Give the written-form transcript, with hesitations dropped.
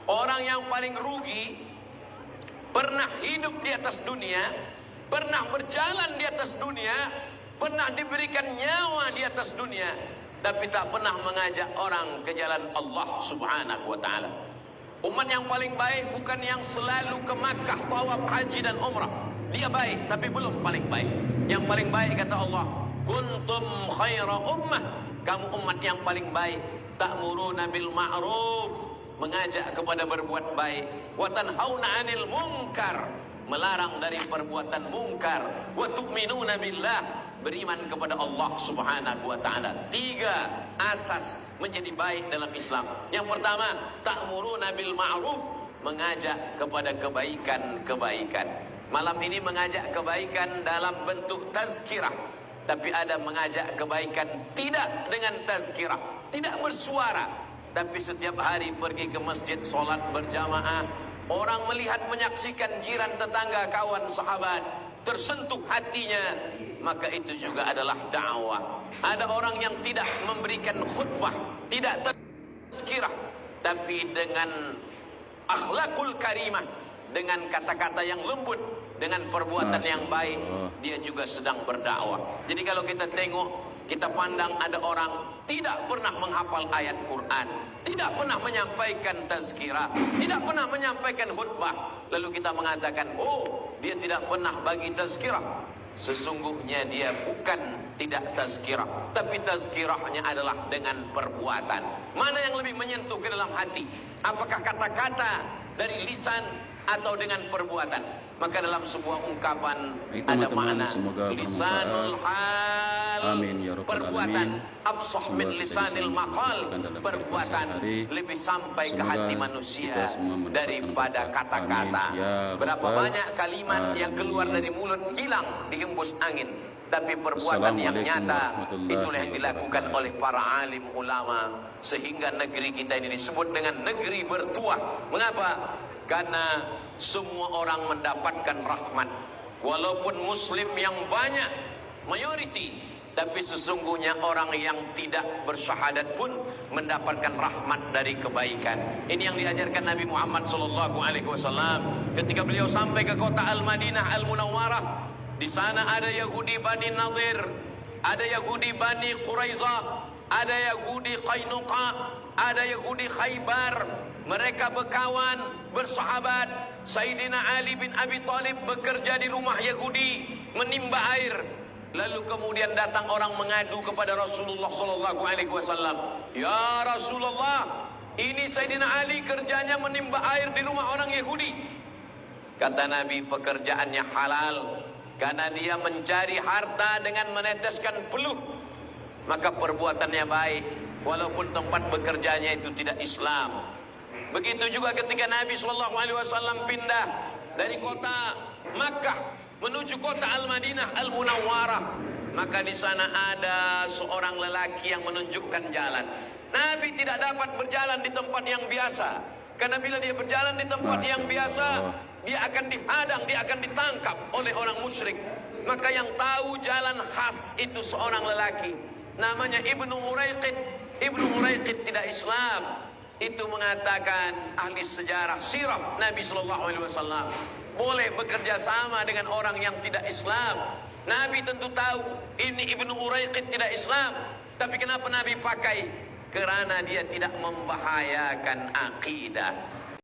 Orang yang paling rugi pernah hidup di atas dunia, pernah berjalan di atas dunia, pernah diberikan nyawa di atas dunia, tapi tak pernah mengajak orang ke jalan Allah Subhanahu wa ta'ala. Umat yang paling baik bukan yang selalu ke Makkah, tawaf, haji dan umrah. Dia baik tapi belum paling baik. Yang paling baik kata Allah, kuntum khaira ummah, kamu umat yang paling baik. Ta'muruna bil ma'ruf, mengajak kepada berbuat baik. Wa tanhauna 'anil munkar, melarang dari perbuatan mungkar. Wa tu'minuna billah, beriman kepada Allah Subhanahu wa ta'ala. 3 asas menjadi baik dalam Islam. Yang pertama, ta'muruna bil ma'ruf, mengajak kepada kebaikan-kebaikan. Malam ini mengajak kebaikan dalam bentuk tazkirah, tapi ada mengajak kebaikan tidak dengan tazkirah, tidak bersuara, tapi setiap hari pergi ke masjid, sholat berjamaah, orang melihat, menyaksikan, jiran, tetangga, kawan, sahabat tersentuh hatinya, maka itu juga adalah dakwah. Ada orang yang tidak memberikan khutbah, tidak tazkirah, tapi dengan akhlakul karimah, dengan kata-kata yang lembut, dengan perbuatan yang baik, dia juga sedang berdakwah. Jadi kalau kita tengok, kita pandang ada orang tidak pernah menghafal ayat Quran, tidak pernah menyampaikan tazkirah, tidak pernah menyampaikan khutbah, lalu kita mengatakan, oh, dia tidak pernah bagi tazkirah. Sesungguhnya dia bukan tidak tazkirah, tapi tazkirahnya adalah dengan perbuatan. Mana yang lebih menyentuh ke dalam hati? Apakah kata-kata dari lisan atau dengan perbuatan? Maka dalam sebuah ungkapan ada makna lisanul hal, ya perbuatan afsah min lisanil maqal, perbuatan lebih sampai ke hati manusia daripada kata-kata. Berapa banyak kalimat yang keluar dari mulut hilang dihembus angin, tapi perbuatan yang nyata itulah yang dilakukan oleh para alim ulama, sehingga negeri kita ini disebut dengan negeri bertuah. Mengapa? Karena semua orang mendapatkan rahmat. Walaupun muslim yang banyak, mayoriti, tapi sesungguhnya orang yang tidak bersyahadat pun mendapatkan rahmat dari kebaikan. Ini yang diajarkan Nabi Muhammad SAW ketika beliau sampai ke kota Al-Madinah Al-Munawwarah. Di sana ada Yahudi Bani Nadir, ada Yahudi Bani Quraizah, ada Yahudi Qainuqa, ada Yahudi Khaybar. Mereka berkawan, bersahabat. Sayyidina Ali bin Abi Thalib bekerja di rumah Yahudi, menimba air. Lalu kemudian datang orang mengadu kepada Rasulullah SAW. Ya Rasulullah, ini Sayyidina Ali kerjanya menimba air di rumah orang Yahudi. Kata Nabi, pekerjaannya halal, karena dia mencari harta dengan meneteskan peluh, maka perbuatannya baik, walaupun tempat bekerjanya itu tidak Islam. Begitu juga ketika Nabi SAW pindah dari kota Makkah menuju kota Al-Madinah Al-Munawwarah, maka di sana ada seorang lelaki yang menunjukkan jalan. Nabi tidak dapat berjalan di tempat yang biasa, karena bila dia berjalan di tempat yang biasa, dia akan dihadang, dia akan ditangkap oleh orang musyrik. Maka yang tahu jalan khas itu seorang lelaki, namanya Ibnu Uraiqid. Ibnu Uraiqid tidak Islam. Itu mengatakan ahli sejarah sirah Nabi SAW boleh bekerja sama dengan orang yang tidak Islam. Nabi tentu tahu ini Ibnu Uraiqid tidak Islam, tapi kenapa Nabi pakai? Kerana dia tidak membahayakan akidah.